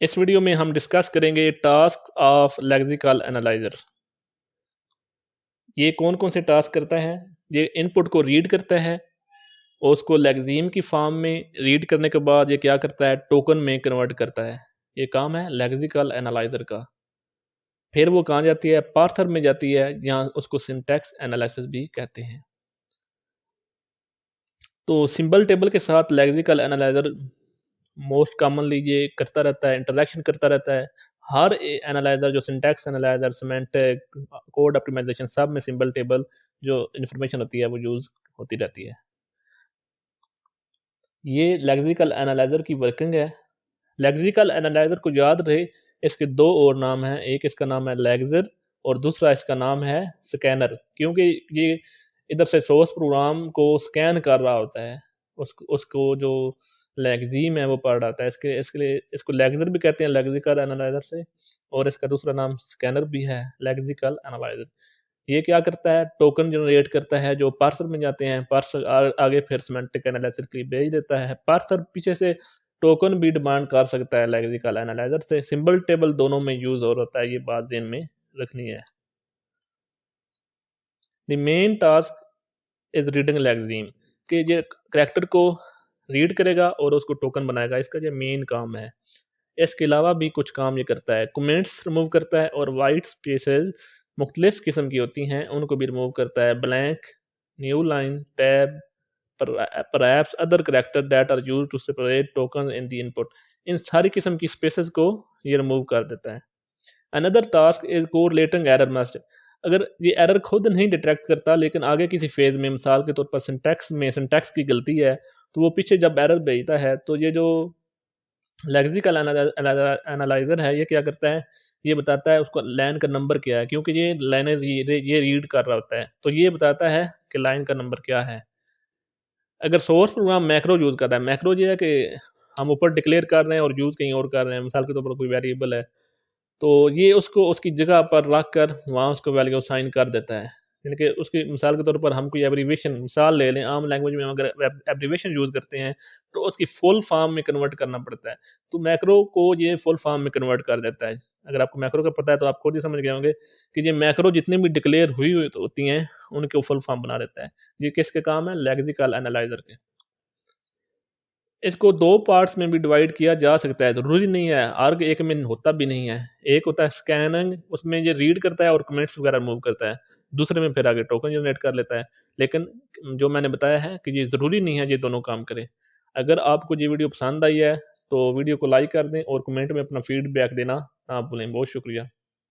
इस वीडियो में हम डिस्कस करेंगे टास्क ऑफ लेक्सिकल एनालाइजर। ये कौन कौन से टास्क करता है। ये इनपुट को रीड करता है और उसको लेक्सिम की फॉर्म में रीड करने के बाद ये क्या करता है, टोकन में कन्वर्ट करता है। ये काम है लेक्सिकल एनालाइजर का। फिर वो कहाँ जाती है, पार्थर में जाती है, यहाँ उसको सिंटैक्स एनालिसिस भी कहते हैं। तो सिंबल टेबल के साथ लेक्सिकल एनालाइजर मोस्ट कॉमनली ये करता रहता है, इंटरेक्शन करता रहता है। हर एनालाइजर जो syntax analyser, semantic, code optimisation, सब में सिंबल टेबल जो इन्फॉर्मेशन होती है वो यूज़ होती रहती है। ये लेक्सिकल एनालाइजर की वर्किंग है। लेक्सिकल एनालाइजर को याद रहे, इसके दो और नाम हैं। एक इसका नाम है लेक्सर और दूसरा इसका नाम है स्कैनर, क्योंकि ये इधर से सोर्स प्रोग्राम को स्कैन कर रहा होता है, उसको जो लेक्सिम है वो पढ़ रहा होता है। इसके इसके लिए इसको लेक्सर भी कहते हैं लेक्सिकल एनालाइजर से, और इसका दूसरा नाम स्कैनर भी है, लेक्सिकल एनालाइजर। ये क्या करता है, टोकन जनरेट करता है जो पार्सर में जाते हैं। पार्सर आगे फिर सिमेंटिक एनालिसिस के लिए भेज देता है। पार्सर पीछे से टोकन भी डिमांड कर सकता है लेक्सिकल एनालाइजर से। सिंबल टेबल दोनों में यूज हो रहा है, ये बात ध्यान में रखनी है। The main task is reading lexeme, कि ये करैक्टर को रीड करेगा और उसको टोकन बनाएगा, इसका ये मेन काम है। इसके अलावा भी कुछ काम ये करता है, कमेंट्स रिमूव करता है, और वाइट स्पेसेस मुख्तलिफ किस्म की होती हैं उनको भी रिमूव करता है। Blank, new line, tab, perhaps other character that are used to separate tokens in the input, इन सारी किस्म की स्पेसेस को ये रिमूव कर देता है। Another task is correlating error must, अगर ये एरर खुद नहीं डिटेक्ट करता लेकिन आगे किसी फेज में, मिसाल के तौर पर सिंटैक्स की गलती है, तो वो पीछे जब एरर भेजता है तो ये जो लेक्सिकल एनालाइजर है ये क्या करता है, ये बताता है उसको लाइन का नंबर क्या है, क्योंकि ये लाइनें ये रीड कर रहा होता है, तो ये बताता है कि लाइन का नंबर क्या है। अगर सोर्स प्रोग्राम मैक्रो यूज़ करता है, मैक्रो ये है कि हम ऊपर डिक्लेयर कर रहे हैं और यूज़ कहीं और कर रहे हैं, मिसाल के तौर पर कोई वेरिएबल है, तो ये उसको उसकी जगह पर रख कर वहाँ उसको वैल्यू असाइन कर देता है। यानी कि उसकी मिसाल के तौर पर हम कोई एब्रीविएशन मिसाल ले लें, आम लैंग्वेज में हम अगर एब्रीविएशन यूज़ करते हैं तो उसकी फुल फॉर्म में कन्वर्ट करना पड़ता है, तो मैक्रो को ये फुल फॉर्म में कन्वर्ट कर देता है। अगर आपको मैक्रो का पता है तो आप खुद ही समझ गए होंगे कि ये मैक्रो जितनी भी डिक्लेयर हुई हुई होती हैं उनके फुल फॉर्म बना देता है। ये किसके काम है, लेक्सिकल एनालाइजर के। इसको 2 पार्ट्स में भी डिवाइड किया जा सकता है, ज़रूरी नहीं है, हर एक में होता भी नहीं है। एक होता है स्कैनिंग, उसमें ये रीड करता है और कमेंट्स वगैरह रिमूव करता है। दूसरे में फिर आगे टोकन जनरेट कर लेता है। लेकिन जो मैंने बताया है कि ये ज़रूरी नहीं है ये दोनों काम करे। अगर आपको ये वीडियो पसंद आई है तो वीडियो को लाइक कर दें और कमेंट में अपना फीडबैक देना ना भूलें। बहुत शुक्रिया।